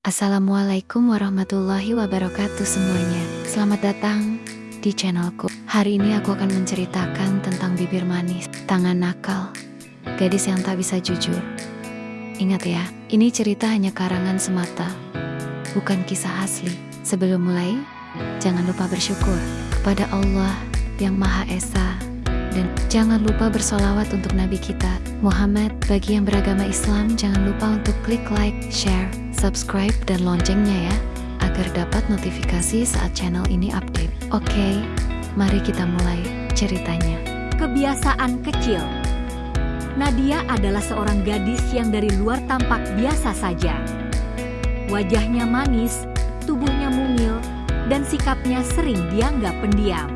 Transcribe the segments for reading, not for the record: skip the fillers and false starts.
Assalamualaikum warahmatullahi wabarakatuh semuanya. Selamat datang di channelku. Hari ini aku akan menceritakan tentang bibir manis, tangan nakal, gadis yang tak bisa jujur. Ingat ya, ini cerita hanya karangan semata, bukan kisah asli. Sebelum mulai, jangan lupa bersyukur kepada Allah yang Maha Esa. Dan jangan lupa bersolawat untuk Nabi kita, Muhammad. Bagi yang beragama Islam, jangan lupa untuk klik like, share, subscribe, dan loncengnya ya, agar dapat notifikasi saat channel ini update. Oke, mari kita mulai ceritanya. Kebiasaan kecil. Nadia adalah seorang gadis yang dari luar tampak biasa saja. Wajahnya manis, tubuhnya mungil, dan sikapnya sering dianggap pendiam.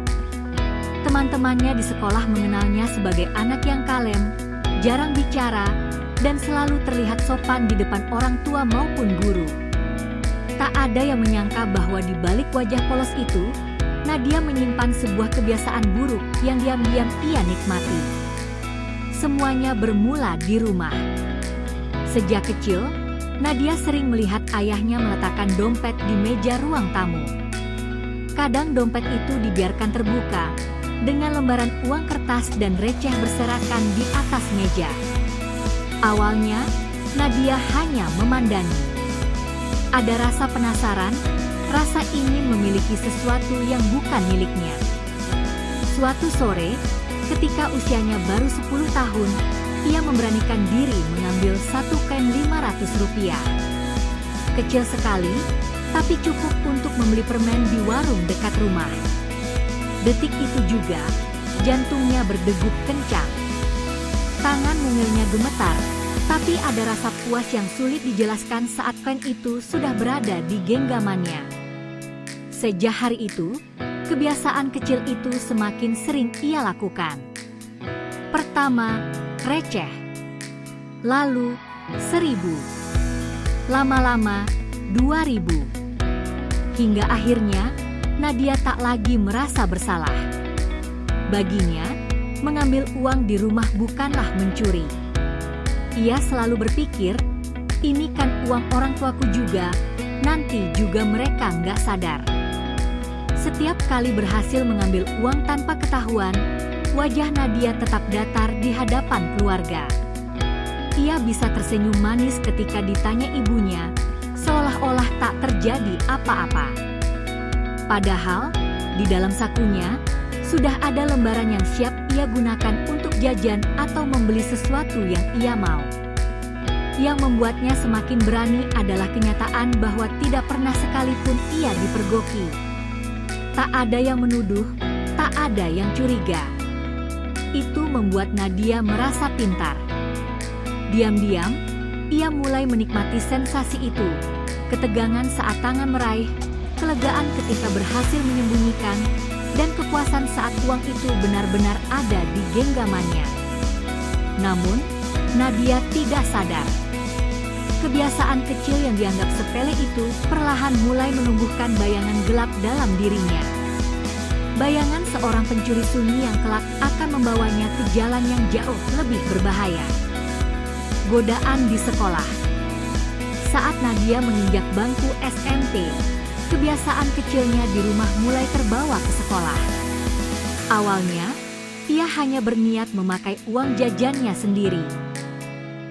Teman-temannya di sekolah mengenalnya sebagai anak yang kalem, jarang bicara, dan selalu terlihat sopan di depan orang tua maupun guru. Tak ada yang menyangka bahwa di balik wajah polos itu, Nadia menyimpan sebuah kebiasaan buruk yang diam-diam ia nikmati. Semuanya bermula di rumah. Sejak kecil, Nadia sering melihat ayahnya meletakkan dompet di meja ruang tamu. Kadang dompet itu dibiarkan terbuka, dengan lembaran uang kertas dan receh berserakan di atas meja. Awalnya, Nadia hanya memandangi. Ada rasa penasaran, rasa ingin memiliki sesuatu yang bukan miliknya. Suatu sore, ketika usianya baru 10 tahun, ia memberanikan diri mengambil satu koin Rp500. Kecil sekali, tapi cukup untuk membeli permen di warung dekat rumah. Detik itu juga, jantungnya berdegup kencang. Tangan mungilnya gemetar, tapi ada rasa puas yang sulit dijelaskan saat koin itu sudah berada di genggamannya. Sejak hari itu, kebiasaan kecil itu semakin sering ia lakukan. Pertama, receh. Lalu, 1.000. Lama-lama, 2.000. Hingga akhirnya, Nadia tak lagi merasa bersalah. Baginya, mengambil uang di rumah bukanlah mencuri. Ia selalu berpikir, ini kan uang orang tuaku juga, nanti juga mereka nggak sadar. Setiap kali berhasil mengambil uang tanpa ketahuan, wajah Nadia tetap datar di hadapan keluarga. Ia bisa tersenyum manis ketika ditanya ibunya, seolah-olah tak terjadi apa-apa. Padahal, di dalam sakunya, sudah ada lembaran yang siap ia gunakan untuk jajan atau membeli sesuatu yang ia mau. Yang membuatnya semakin berani adalah kenyataan bahwa tidak pernah sekalipun ia dipergoki. Tak ada yang menuduh, tak ada yang curiga. Itu membuat Nadia merasa pintar. Diam-diam, ia mulai menikmati sensasi itu, ketegangan saat tangan meraih, kelegaan ketika berhasil menyembunyikan, dan kepuasan saat uang itu benar-benar ada di genggamannya. Namun, Nadia tidak sadar. Kebiasaan kecil yang dianggap sepele itu perlahan mulai menumbuhkan bayangan gelap dalam dirinya. Bayangan seorang pencuri sunyi yang kelak akan membawanya ke jalan yang jauh lebih berbahaya. Godaan di sekolah. Saat Nadia menginjak bangku SMP, kebiasaan kecilnya di rumah mulai terbawa ke sekolah. Awalnya, ia hanya berniat memakai uang jajannya sendiri.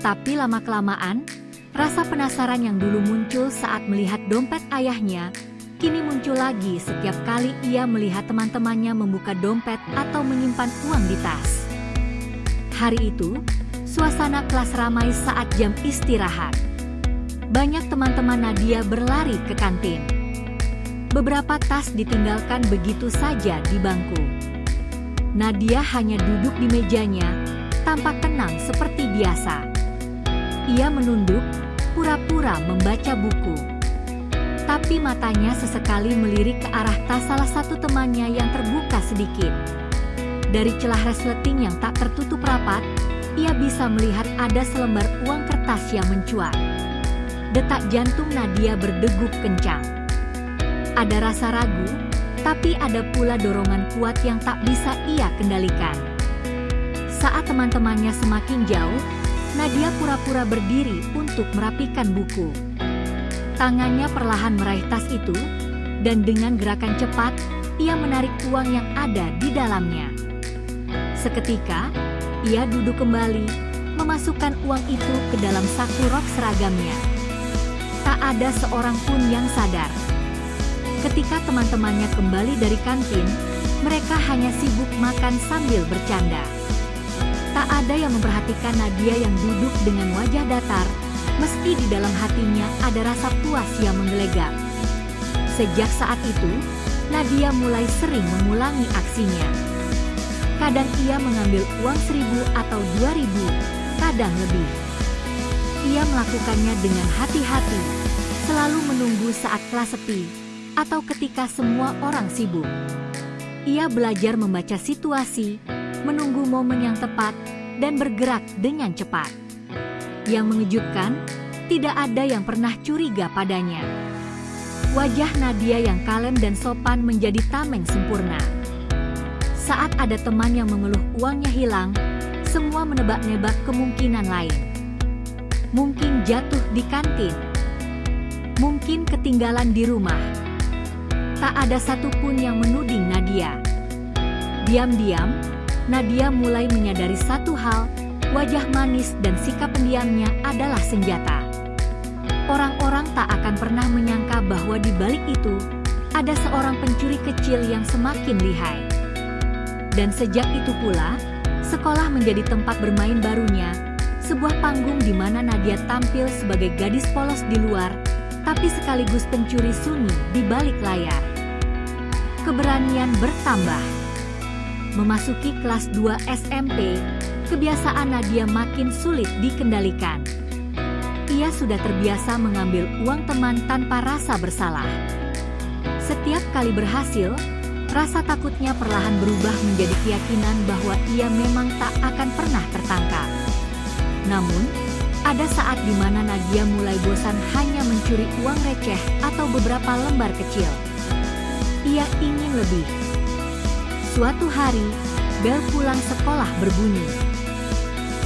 Tapi lama-kelamaan, rasa penasaran yang dulu muncul saat melihat dompet ayahnya, kini muncul lagi setiap kali ia melihat teman-temannya membuka dompet atau menyimpan uang di tas. Hari itu, suasana kelas ramai saat jam istirahat. Banyak teman-teman Nadia berlari ke kantin. Beberapa tas ditinggalkan begitu saja di bangku. Nadia hanya duduk di mejanya, tampak tenang seperti biasa. Ia menunduk, pura-pura membaca buku. Tapi matanya sesekali melirik ke arah tas salah satu temannya yang terbuka sedikit. Dari celah resleting yang tak tertutup rapat, ia bisa melihat ada selembar uang kertas yang mencuat. Detak jantung Nadia berdegup kencang. Ada rasa ragu, tapi ada pula dorongan kuat yang tak bisa ia kendalikan. Saat teman-temannya semakin jauh, Nadia pura-pura berdiri untuk merapikan buku. Tangannya perlahan meraih tas itu, dan dengan gerakan cepat, ia menarik uang yang ada di dalamnya. Seketika, ia duduk kembali, memasukkan uang itu ke dalam saku rok seragamnya. Tak ada seorang pun yang sadar. Ketika teman-temannya kembali dari kantin, mereka hanya sibuk makan sambil bercanda. Tak ada yang memperhatikan Nadia yang duduk dengan wajah datar, meski di dalam hatinya ada rasa puas yang menggelegar. Sejak saat itu, Nadia mulai sering mengulangi aksinya. Kadang ia mengambil uang 1.000 atau 2.000, kadang lebih. Ia melakukannya dengan hati-hati, selalu menunggu saat kelas sepi, atau ketika semua orang sibuk. Ia belajar membaca situasi, menunggu momen yang tepat, dan bergerak dengan cepat. Yang mengejutkan, tidak ada yang pernah curiga padanya. Wajah Nadia yang kalem dan sopan menjadi tameng sempurna. Saat ada teman yang mengeluh uangnya hilang, semua menebak-nebak kemungkinan lain. Mungkin jatuh di kantin. Mungkin ketinggalan di rumah. Tak ada satupun yang menuding Nadia. Diam-diam, Nadia mulai menyadari satu hal, wajah manis dan sikap pendiamnya adalah senjata. Orang-orang tak akan pernah menyangka bahwa di balik itu, ada seorang pencuri kecil yang semakin lihai. Dan sejak itu pula, sekolah menjadi tempat bermain barunya, sebuah panggung di mana Nadia tampil sebagai gadis polos di luar, tapi sekaligus pencuri sunyi di balik layar. Keberanian bertambah. Memasuki kelas 2 SMP, kebiasaan Nadia makin sulit dikendalikan. Ia sudah terbiasa mengambil uang teman tanpa rasa bersalah. Setiap kali berhasil, rasa takutnya perlahan berubah menjadi keyakinan bahwa ia memang tak akan pernah tertangkap. Namun, ada saat di mana Nadia mulai bosan hanya mencuri uang receh atau beberapa lembar kecil. Ia ingin lebih. Suatu hari, bel pulang sekolah berbunyi.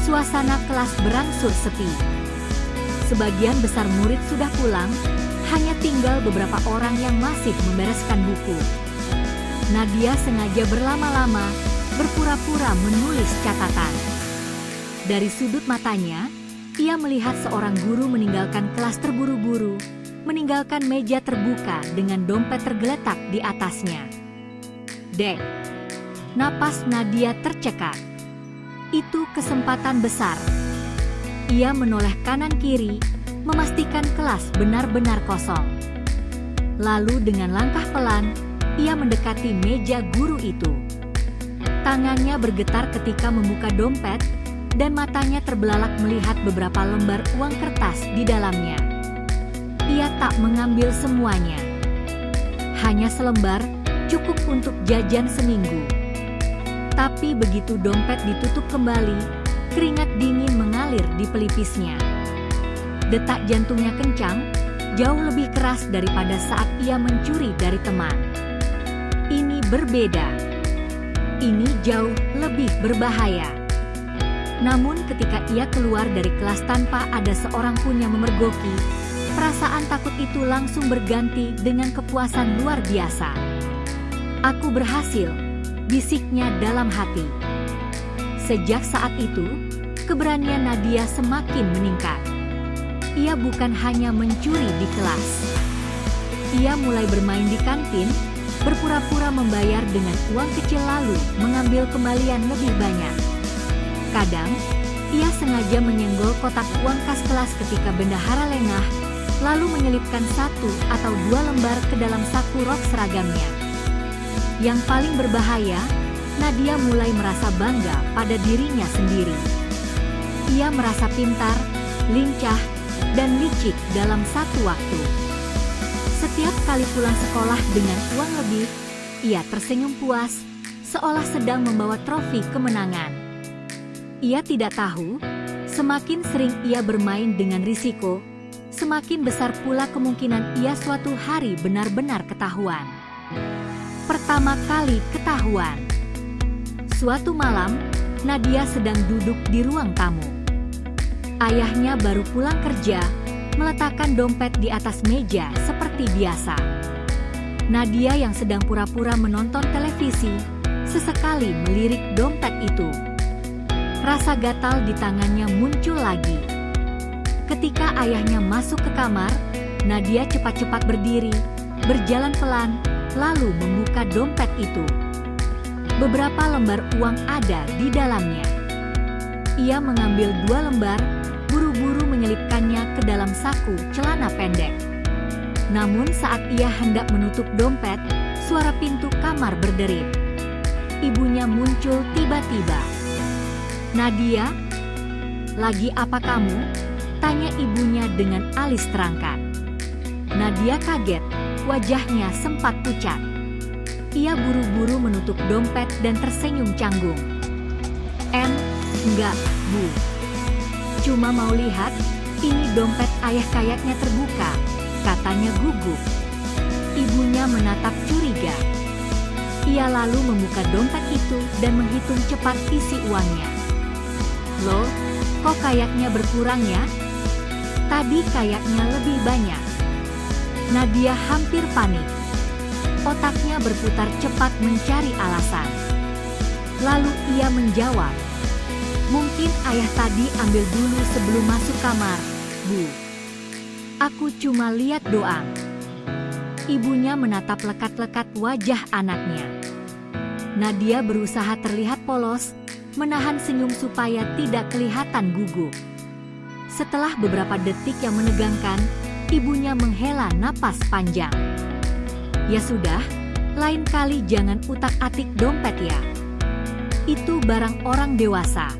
Suasana kelas berangsur sepi. Sebagian besar murid sudah pulang, hanya tinggal beberapa orang yang masih membereskan buku. Nadia sengaja berlama-lama, berpura-pura menulis catatan. Dari sudut matanya, ia melihat seorang guru meninggalkan kelas terburu-buru, meninggalkan meja terbuka dengan dompet tergeletak di atasnya. Dek, napas Nadia tercekat. Itu kesempatan besar. Ia menoleh kanan-kiri, memastikan kelas benar-benar kosong. Lalu dengan langkah pelan, ia mendekati meja guru itu. Tangannya bergetar ketika membuka dompet, dan matanya terbelalak melihat beberapa lembar uang kertas di dalamnya. Ia tak mengambil semuanya. Hanya selembar, cukup untuk jajan seminggu. Tapi begitu dompet ditutup kembali, keringat dingin mengalir di pelipisnya. Detak jantungnya kencang, jauh lebih keras daripada saat ia mencuri dari teman. Ini berbeda. Ini jauh lebih berbahaya. Namun ketika ia keluar dari kelas tanpa ada seorang pun yang memergoki, perasaan takut itu langsung berganti dengan kepuasan luar biasa. Aku berhasil, bisiknya dalam hati. Sejak saat itu, keberanian Nadia semakin meningkat. Ia bukan hanya mencuri di kelas. Ia mulai bermain di kantin, berpura-pura membayar dengan uang kecil lalu mengambil kembalian lebih banyak. Kadang, ia sengaja menyenggol kotak uang kas kelas ketika bendahara lengah, lalu menyelipkan 1 atau 2 lembar ke dalam saku rok seragamnya. Yang paling berbahaya, Nadia mulai merasa bangga pada dirinya sendiri. Ia merasa pintar, lincah, dan licik dalam satu waktu. Setiap kali pulang sekolah dengan uang lebih, ia tersenyum puas, seolah sedang membawa trofi kemenangan. Ia tidak tahu, semakin sering ia bermain dengan risiko, semakin besar pula kemungkinan ia suatu hari benar-benar ketahuan. Pertama kali ketahuan. Suatu malam, Nadia sedang duduk di ruang tamu. Ayahnya baru pulang kerja, meletakkan dompet di atas meja seperti biasa. Nadia yang sedang pura-pura menonton televisi, sesekali melirik dompet itu. Rasa gatal di tangannya muncul lagi. Ketika ayahnya masuk ke kamar, Nadia cepat-cepat berdiri, berjalan pelan, lalu membuka dompet itu. Beberapa lembar uang ada di dalamnya. Ia mengambil 2 lembar, buru-buru menyelipkannya ke dalam saku celana pendek. Namun saat ia hendak menutup dompet, suara pintu kamar berderit. Ibunya muncul tiba-tiba. "Nadia, lagi apa kamu?" tanya ibunya dengan alis terangkat. Nadia kaget, wajahnya sempat pucat. Ia buru-buru menutup dompet dan tersenyum canggung. Enggak, Bu. Cuma mau lihat, ini dompet ayah kayaknya terbuka," katanya gugup. Ibunya menatap curiga. Ia lalu membuka dompet itu dan menghitung cepat isi uangnya. "Loh, kok kayaknya berkurang ya? Tadi kayaknya lebih banyak." Nadia hampir panik. Otaknya berputar cepat mencari alasan. Lalu ia menjawab, "Mungkin ayah tadi ambil dulu sebelum masuk kamar, Bu. Aku cuma lihat doang." Ibunya menatap lekat-lekat wajah anaknya. Nadia berusaha terlihat polos, menahan senyum supaya tidak kelihatan gugup. Setelah beberapa detik yang menegangkan, ibunya menghela napas panjang. "Ya sudah, lain kali jangan utak-atik dompet ya. Itu barang orang dewasa."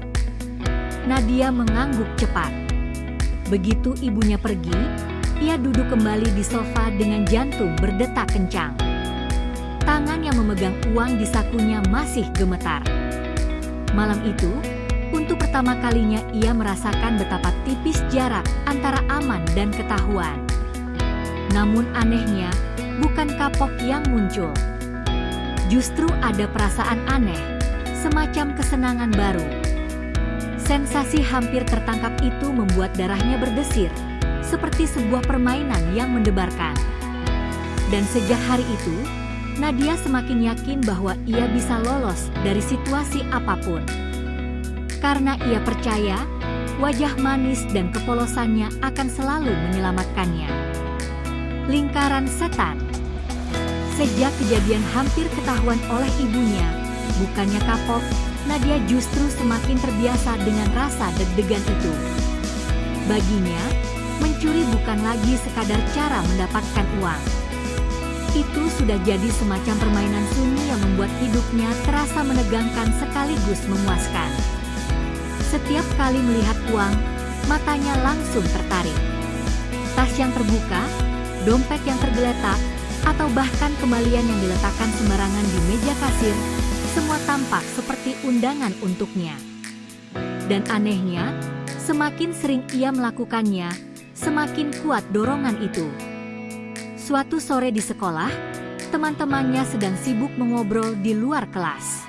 Nadia mengangguk cepat. Begitu ibunya pergi, ia duduk kembali di sofa dengan jantung berdetak kencang. Tangan yang memegang uang di sakunya masih gemetar. Malam itu, untuk pertama kalinya ia merasakan betapa tipis jarak antara aman dan ketahuan. Namun anehnya, bukan kapok yang muncul. Justru ada perasaan aneh, semacam kesenangan baru. Sensasi hampir tertangkap itu membuat darahnya berdesir, seperti sebuah permainan yang mendebarkan. Dan sejak hari itu, Nadia semakin yakin bahwa ia bisa lolos dari situasi apapun. Karena ia percaya, wajah manis dan kepolosannya akan selalu menyelamatkannya. Lingkaran setan. Sejak kejadian hampir ketahuan oleh ibunya, bukannya kapok, Nadia justru semakin terbiasa dengan rasa deg-degan itu. Baginya, mencuri bukan lagi sekadar cara mendapatkan uang. Itu sudah jadi semacam permainan sunyi yang membuat hidupnya terasa menegangkan sekaligus memuaskan. Setiap kali melihat uang, matanya langsung tertarik. Tas yang terbuka, dompet yang tergeletak, atau bahkan kembalian yang diletakkan sembarangan di meja kasir, semua tampak seperti undangan untuknya. Dan anehnya, semakin sering ia melakukannya, semakin kuat dorongan itu. Suatu sore di sekolah, teman-temannya sedang sibuk mengobrol di luar kelas.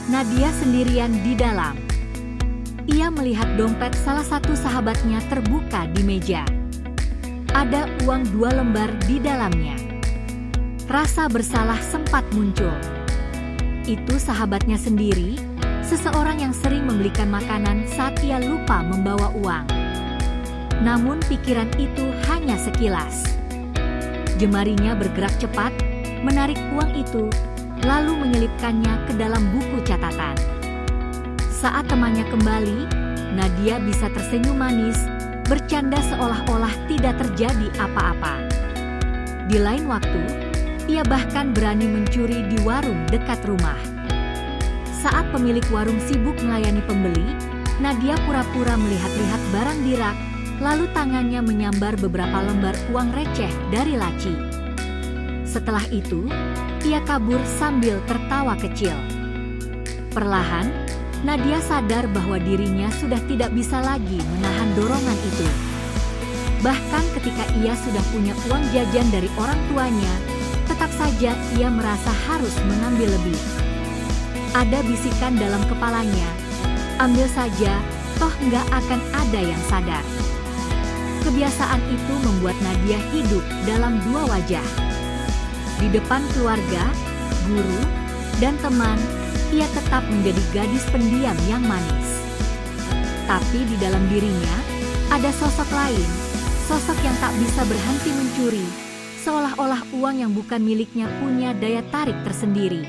Nadia sendirian di dalam. Ia melihat dompet salah satu sahabatnya terbuka di meja. Ada uang 2 lembar di dalamnya. Rasa bersalah sempat muncul. Itu sahabatnya sendiri, seseorang yang sering membelikan makanan saat ia lupa membawa uang. Namun pikiran itu hanya sekilas. Jemarinya bergerak cepat, menarik uang itu, lalu menyelipkannya ke dalam buku catatan. Saat temannya kembali, Nadia bisa tersenyum manis, bercanda seolah-olah tidak terjadi apa-apa. Di lain waktu, ia bahkan berani mencuri di warung dekat rumah. Saat pemilik warung sibuk melayani pembeli, Nadia pura-pura melihat-lihat barang di rak, lalu tangannya menyambar beberapa lembar uang receh dari laci. Setelah itu, ia kabur sambil tertawa kecil. Perlahan, Nadia sadar bahwa dirinya sudah tidak bisa lagi menahan dorongan itu. Bahkan ketika ia sudah punya uang jajan dari orang tuanya, tetap saja ia merasa harus mengambil lebih. Ada bisikan dalam kepalanya, ambil saja, toh nggak akan ada yang sadar. Kebiasaan itu membuat Nadia hidup dalam dua wajah. Di depan keluarga, guru, dan teman, ia tetap menjadi gadis pendiam yang manis. Tapi di dalam dirinya, ada sosok lain, sosok yang tak bisa berhenti mencuri, seolah-olah uang yang bukan miliknya punya daya tarik tersendiri.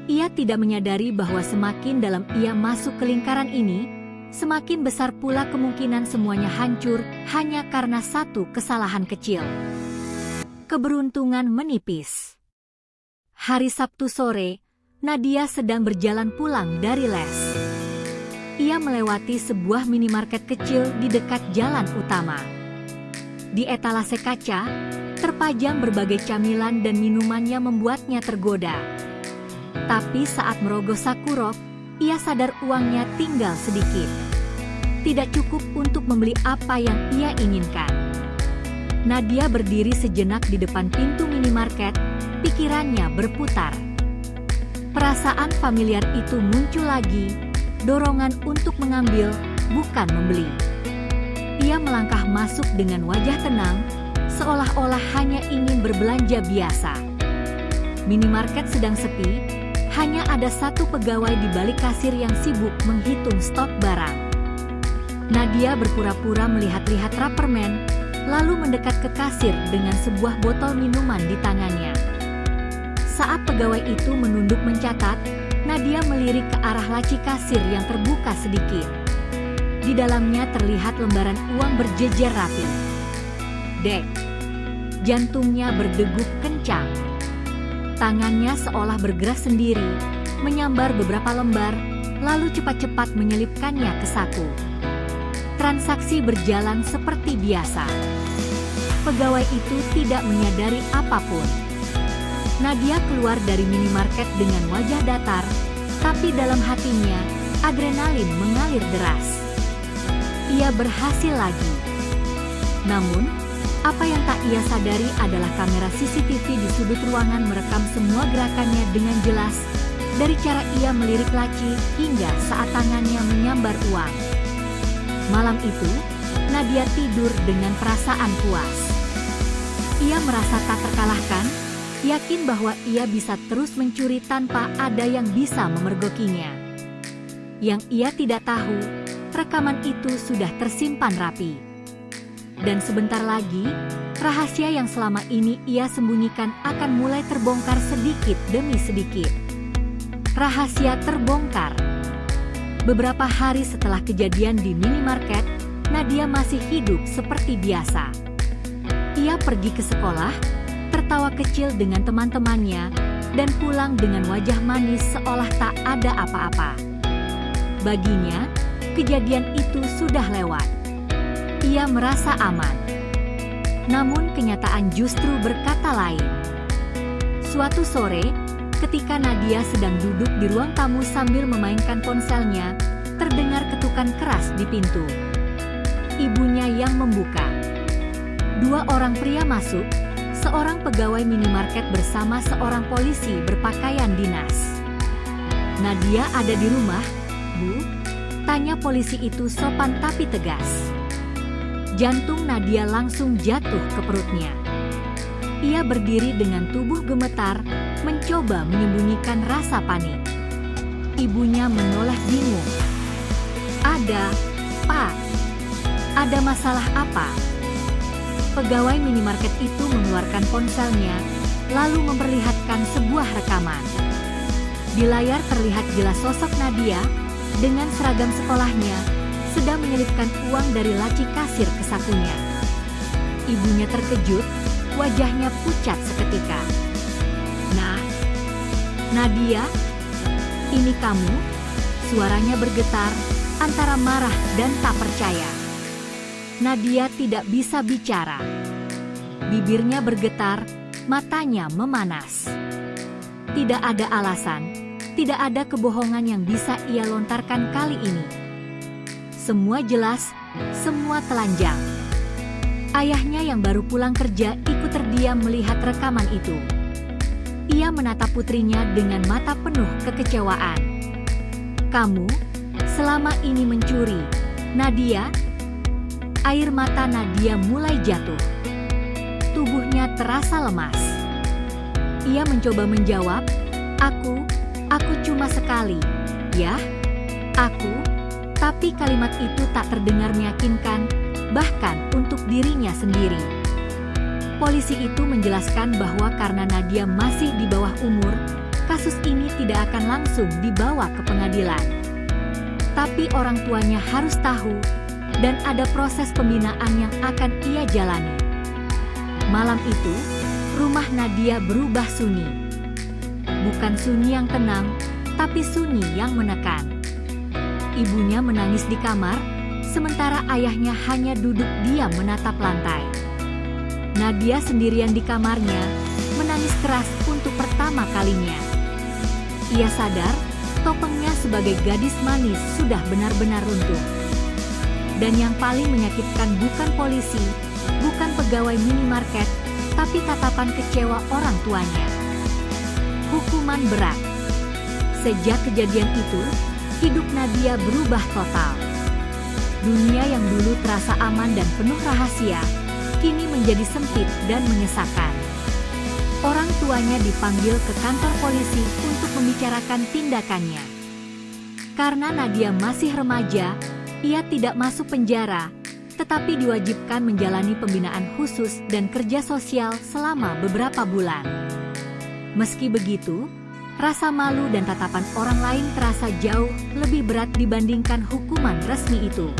Ia tidak menyadari bahwa semakin dalam ia masuk ke lingkaran ini, semakin besar pula kemungkinan semuanya hancur hanya karena satu kesalahan kecil. Keberuntungan menipis. Hari Sabtu sore, Nadia sedang berjalan pulang dari les. Ia melewati sebuah minimarket kecil di dekat jalan utama. Di etalase kaca, terpajang berbagai camilan dan minuman yang membuatnya tergoda. Tapi saat merogoh saku rok, ia sadar uangnya tinggal sedikit. Tidak cukup untuk membeli apa yang ia inginkan. Nadia berdiri sejenak di depan pintu minimarket, pikirannya berputar. Perasaan familiar itu muncul lagi, dorongan untuk mengambil, bukan membeli. Ia melangkah masuk dengan wajah tenang, seolah-olah hanya ingin berbelanja biasa. Minimarket sedang sepi, hanya ada satu pegawai di balik kasir yang sibuk menghitung stok barang. Nadia berpura-pura melihat-lihat rapermen, lalu mendekat ke kasir dengan sebuah botol minuman di tangannya. Saat pegawai itu menunduk mencatat, Nadia melirik ke arah laci kasir yang terbuka sedikit. Di dalamnya terlihat lembaran uang berjejer rapi. Dek. Jantungnya berdegup kencang. Tangannya seolah bergerak sendiri, menyambar beberapa lembar, lalu cepat-cepat menyelipkannya ke saku. Transaksi berjalan seperti biasa. Pegawai itu tidak menyadari apapun. Nadia keluar dari minimarket dengan wajah datar, tapi dalam hatinya, adrenalin mengalir deras. Ia berhasil lagi. Namun, apa yang tak ia sadari adalah kamera CCTV di sudut ruangan merekam semua gerakannya dengan jelas, dari cara ia melirik laci hingga saat tangannya menyambar uang. Malam itu, Nadia tidur dengan perasaan puas. Ia merasa tak terkalahkan, yakin bahwa ia bisa terus mencuri tanpa ada yang bisa memergokinya. Yang ia tidak tahu, rekaman itu sudah tersimpan rapi. Dan sebentar lagi, rahasia yang selama ini ia sembunyikan akan mulai terbongkar sedikit demi sedikit. Rahasia terbongkar. Beberapa hari setelah kejadian di minimarket, Nadia masih hidup seperti biasa. Ia pergi ke sekolah, tertawa kecil dengan teman-temannya, dan pulang dengan wajah manis seolah tak ada apa-apa. Baginya, kejadian itu sudah lewat. Ia merasa aman. Namun kenyataan justru berkata lain. Suatu sore, ketika Nadia sedang duduk di ruang tamu sambil memainkan ponselnya, terdengar ketukan keras di pintu. Ibunya yang membuka. Dua orang pria masuk, seorang pegawai minimarket bersama seorang polisi berpakaian dinas. "Nadia ada di rumah, Bu?" tanya polisi itu sopan tapi tegas. Jantung Nadia langsung jatuh ke perutnya. Ia berdiri dengan tubuh gemetar, mencoba menyembunyikan rasa panik. Ibunya menoleh bingung. "Ada, Pak. Ada masalah apa?" Pegawai minimarket itu mengeluarkan ponselnya, lalu memperlihatkan sebuah rekaman. Di layar terlihat jelas sosok Nadia, dengan seragam sekolahnya, sedang menyelipkan uang dari laci kasir ke sakunya. Ibunya terkejut, wajahnya pucat seketika. "Nah, Nadia, ini kamu?" Suaranya bergetar, antara marah dan tak percaya. Nadia tidak bisa bicara. Bibirnya bergetar, matanya memanas. Tidak ada alasan, tidak ada kebohongan yang bisa ia lontarkan kali ini. Semua jelas, semua telanjang. Ayahnya yang baru pulang kerja ikut terdiam melihat rekaman itu. Ia menatap putrinya dengan mata penuh kekecewaan. "Kamu selama ini mencuri, Nadia?" Air mata Nadia mulai jatuh. Tubuhnya terasa lemas. Ia mencoba menjawab, Aku cuma sekali, ya, aku." Tapi kalimat itu tak terdengar meyakinkan, bahkan untuk dirinya sendiri. Polisi itu menjelaskan bahwa karena Nadia masih di bawah umur, kasus ini tidak akan langsung dibawa ke pengadilan. Tapi orang tuanya harus tahu, dan ada proses pembinaan yang akan ia jalani. Malam itu, rumah Nadia berubah sunyi. Bukan sunyi yang tenang, tapi sunyi yang menekan. Ibunya menangis di kamar, sementara ayahnya hanya duduk diam menatap lantai. Nadia sendirian di kamarnya, menangis keras untuk pertama kalinya. Ia sadar, topengnya sebagai gadis manis sudah benar-benar runtuh. Dan yang paling menyakitkan bukan polisi, bukan pegawai minimarket, tapi tatapan kecewa orang tuanya. Hukuman berat. Sejak kejadian itu, hidup Nadia berubah total. Dunia yang dulu terasa aman dan penuh rahasia, kini menjadi sempit dan menyesakan. Orang tuanya dipanggil ke kantor polisi untuk membicarakan tindakannya. Karena Nadia masih remaja, ia tidak masuk penjara, tetapi diwajibkan menjalani pembinaan khusus dan kerja sosial selama beberapa bulan. Meski begitu, rasa malu dan tatapan orang lain terasa jauh lebih berat dibandingkan hukuman resmi itu.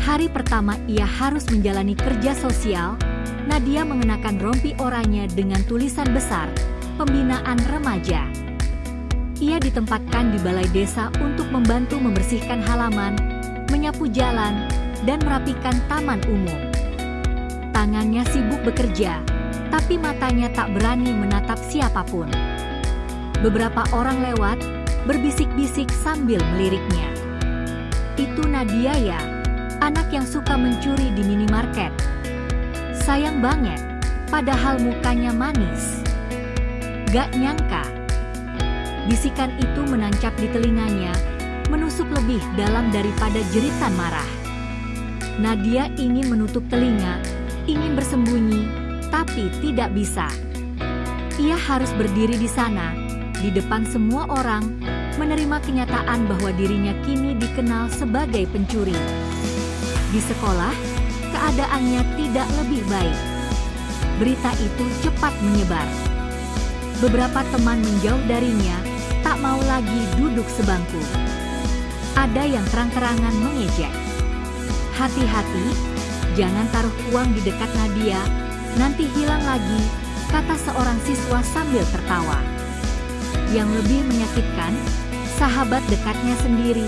Hari pertama ia harus menjalani kerja sosial, Nadia mengenakan rompi oranye dengan tulisan besar, "Pembinaan Remaja". Ia ditempatkan di balai desa untuk membantu membersihkan halaman, menyapu jalan, dan merapikan taman umum. Tangannya sibuk bekerja, tapi matanya tak berani menatap siapapun. Beberapa orang lewat, berbisik-bisik sambil meliriknya. "Itu Nadia ya, anak yang suka mencuri di minimarket. Sayang banget, padahal mukanya manis." Gak nyangka. Bisikan itu menancap di telinganya, menusuk lebih dalam daripada jeritan marah. Nadia ingin menutup telinga, ingin bersembunyi, tapi tidak bisa. Ia harus berdiri di sana, di depan semua orang, menerima kenyataan bahwa dirinya kini dikenal sebagai pencuri. Di sekolah, keadaannya tidak lebih baik. Berita itu cepat menyebar. Beberapa teman menjauh darinya, tak mau lagi duduk sebangku. Ada yang terang-terangan mengejek. "Hati-hati, jangan taruh uang di dekat Nadia, nanti hilang lagi," kata seorang siswa sambil tertawa. Yang lebih menyakitkan, sahabat dekatnya sendiri,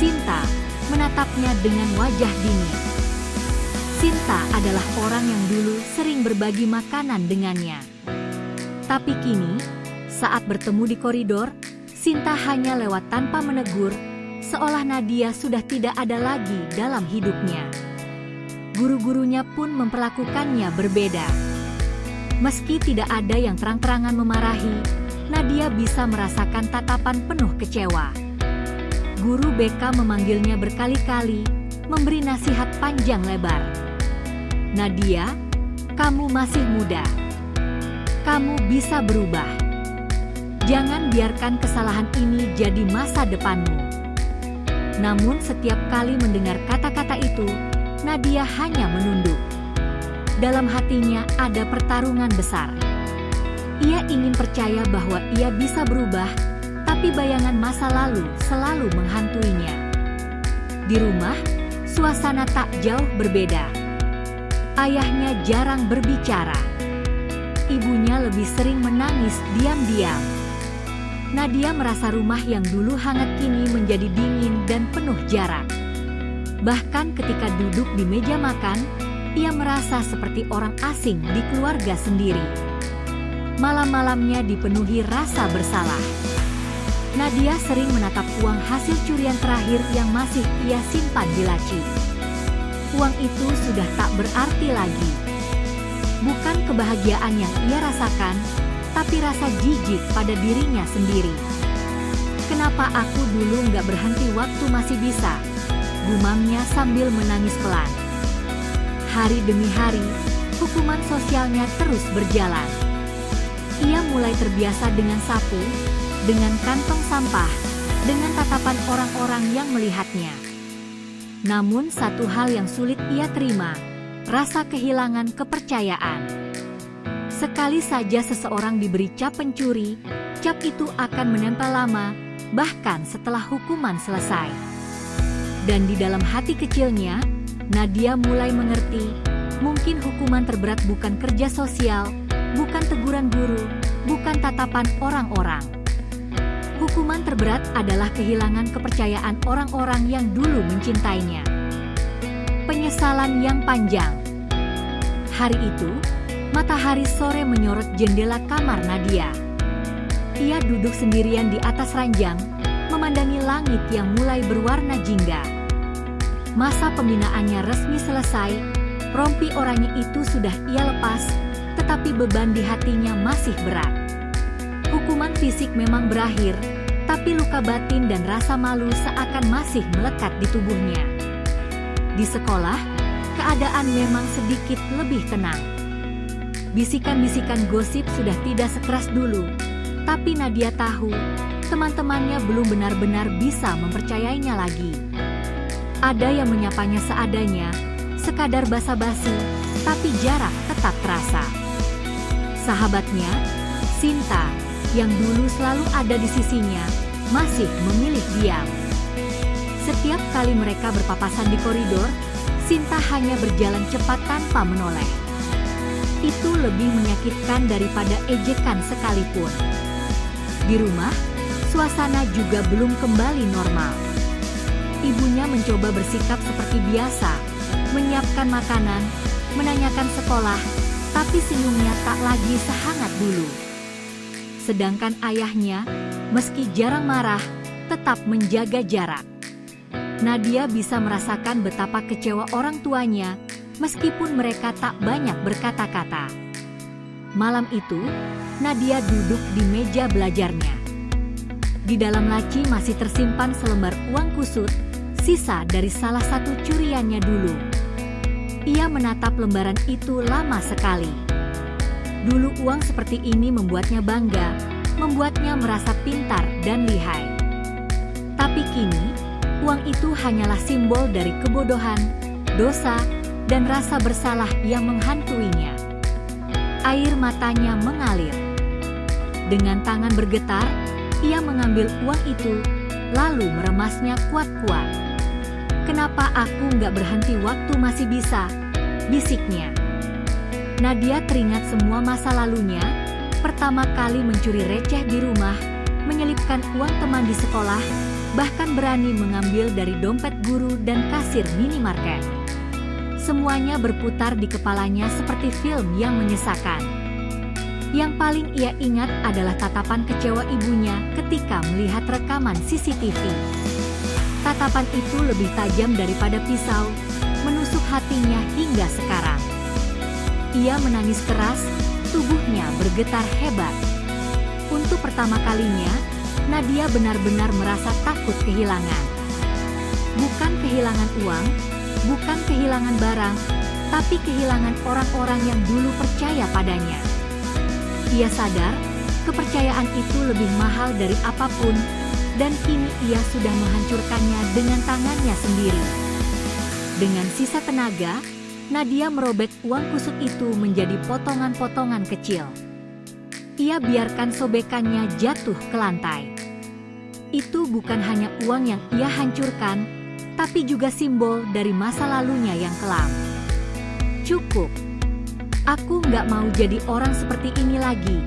Sinta, menatapnya dengan wajah dingin. Sinta adalah orang yang dulu sering berbagi makanan dengannya. Tapi kini, saat bertemu di koridor, Sinta hanya lewat tanpa menegur, seolah Nadia sudah tidak ada lagi dalam hidupnya. Guru-gurunya pun memperlakukannya berbeda. Meski tidak ada yang terang-terangan memarahi, Nadia bisa merasakan tatapan penuh kecewa. Guru BK memanggilnya berkali-kali, memberi nasihat panjang lebar. "Nadia, kamu masih muda. Kamu bisa berubah. Jangan biarkan kesalahan ini jadi masa depanmu." Namun setiap kali mendengar kata-kata itu, Nadia hanya menunduk. Dalam hatinya ada pertarungan besar. Ia ingin percaya bahwa ia bisa berubah, tapi bayangan masa lalu selalu menghantuinya. Di rumah, suasana tak jauh berbeda. Ayahnya jarang berbicara. Ibunya lebih sering menangis diam-diam. Nadia merasa rumah yang dulu hangat kini menjadi dingin dan penuh jarak. Bahkan ketika duduk di meja makan, ia merasa seperti orang asing di keluarga sendiri. Malam-malamnya dipenuhi rasa bersalah. Nadia sering menatap uang hasil curian terakhir yang masih ia simpan di laci. Uang itu sudah tak berarti lagi. Bukan kebahagiaan yang ia rasakan, tapi rasa jijik pada dirinya sendiri. "Kenapa aku dulu nggak berhenti waktu masih bisa?" gumamnya sambil menangis pelan. Hari demi hari, hukuman sosialnya terus berjalan. Ia mulai terbiasa dengan sapu, dengan kantong sampah, dengan tatapan orang-orang yang melihatnya. Namun satu hal yang sulit ia terima, rasa kehilangan kepercayaan. Sekali saja seseorang diberi cap pencuri, cap itu akan menempel lama, bahkan setelah hukuman selesai. Dan di dalam hati kecilnya, Nadia mulai mengerti, mungkin hukuman terberat bukan kerja sosial, bukan teguran guru, bukan tatapan orang-orang. Hukuman terberat adalah kehilangan kepercayaan orang-orang yang dulu mencintainya. Penyesalan yang panjang. Hari itu, matahari sore menyorot jendela kamar Nadia. Ia duduk sendirian di atas ranjang, memandangi langit yang mulai berwarna jingga. Masa pembinaannya resmi selesai, rompi oranye itu sudah ia lepas, tetapi beban di hatinya masih berat. Hukuman fisik memang berakhir, tapi luka batin dan rasa malu seakan masih melekat di tubuhnya. Di sekolah, keadaan memang sedikit lebih tenang. Bisikan-bisikan gosip sudah tidak sekeras dulu, tapi Nadia tahu, teman-temannya belum benar-benar bisa mempercayainya lagi. Ada yang menyapanya seadanya, sekadar basa-basi, tapi jarak tetap terasa. Sahabatnya, Sinta, yang dulu selalu ada di sisinya, masih memilih diam. Setiap kali mereka berpapasan di koridor, Sinta hanya berjalan cepat tanpa menoleh. Itu lebih menyakitkan daripada ejekan sekalipun. Di rumah, suasana juga belum kembali normal. Ibunya mencoba bersikap seperti biasa, menyiapkan makanan, menanyakan sekolah, tapi senyumnya tak lagi sehangat dulu. Sedangkan ayahnya, meski jarang marah, tetap menjaga jarak. Nadia bisa merasakan betapa kecewa orang tuanya, meskipun mereka tak banyak berkata-kata. Malam itu, Nadia duduk di meja belajarnya. Di dalam laci masih tersimpan selembar uang kusut, sisa dari salah satu curiannya dulu. Ia menatap lembaran itu lama sekali. Dulu uang seperti ini membuatnya bangga, membuatnya merasa pintar dan lihai. Tapi kini, uang itu hanyalah simbol dari kebodohan, dosa, dan rasa bersalah yang menghantuinya. Air matanya mengalir. Dengan tangan bergetar, ia mengambil uang itu, lalu meremasnya kuat-kuat. "Kenapa aku nggak berhenti waktu masih bisa?" bisiknya. Nadia teringat semua masa lalunya, pertama kali mencuri receh di rumah, menyelipkan uang teman di sekolah, bahkan berani mengambil dari dompet guru dan kasir minimarket. Semuanya berputar di kepalanya seperti film yang menyesakan. Yang paling ia ingat adalah tatapan kecewa ibunya ketika melihat rekaman CCTV. Tatapan itu lebih tajam daripada pisau, menusuk hatinya hingga sekarang. Ia menangis keras, tubuhnya bergetar hebat. Untuk pertama kalinya, Nadia benar-benar merasa takut kehilangan. Bukan kehilangan uang, bukan kehilangan barang, tapi kehilangan orang-orang yang dulu percaya padanya. Ia sadar, kepercayaan itu lebih mahal dari apapun, dan kini ia sudah menghancurkannya dengan tangannya sendiri. Dengan sisa tenaga, Nadia merobek uang kusut itu menjadi potongan-potongan kecil. Ia biarkan sobekannya jatuh ke lantai. Itu bukan hanya uang yang ia hancurkan, tapi juga simbol dari masa lalunya yang kelam. "Cukup. Aku nggak mau jadi orang seperti ini lagi,"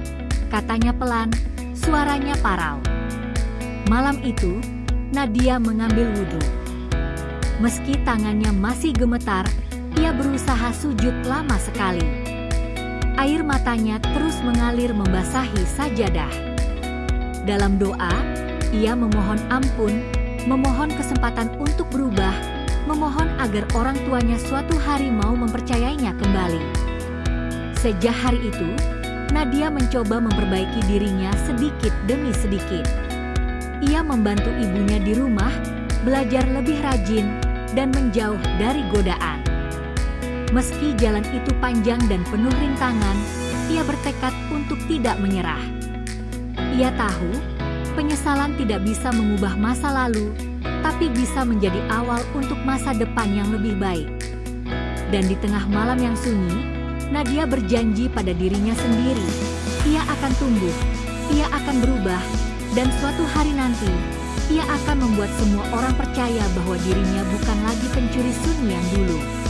katanya pelan, suaranya parau. Malam itu, Nadia mengambil wudhu. Meski tangannya masih gemetar, ia berusaha sujud lama sekali. Air matanya terus mengalir membasahi sajadah. Dalam doa, ia memohon ampun, memohon kesempatan untuk berubah, memohon agar orang tuanya suatu hari mau mempercayainya kembali. Sejak hari itu, Nadia mencoba memperbaiki dirinya sedikit demi sedikit. Ia membantu ibunya di rumah, belajar lebih rajin, dan menjauh dari godaan. Meski jalan itu panjang dan penuh rintangan, ia bertekad untuk tidak menyerah. Ia tahu, penyesalan tidak bisa mengubah masa lalu, tapi bisa menjadi awal untuk masa depan yang lebih baik. Dan di tengah malam yang sunyi, Nadia berjanji pada dirinya sendiri, ia akan tumbuh, ia akan berubah, dan suatu hari nanti, ia akan membuat semua orang percaya bahwa dirinya bukan lagi pencuri sunyi yang dulu.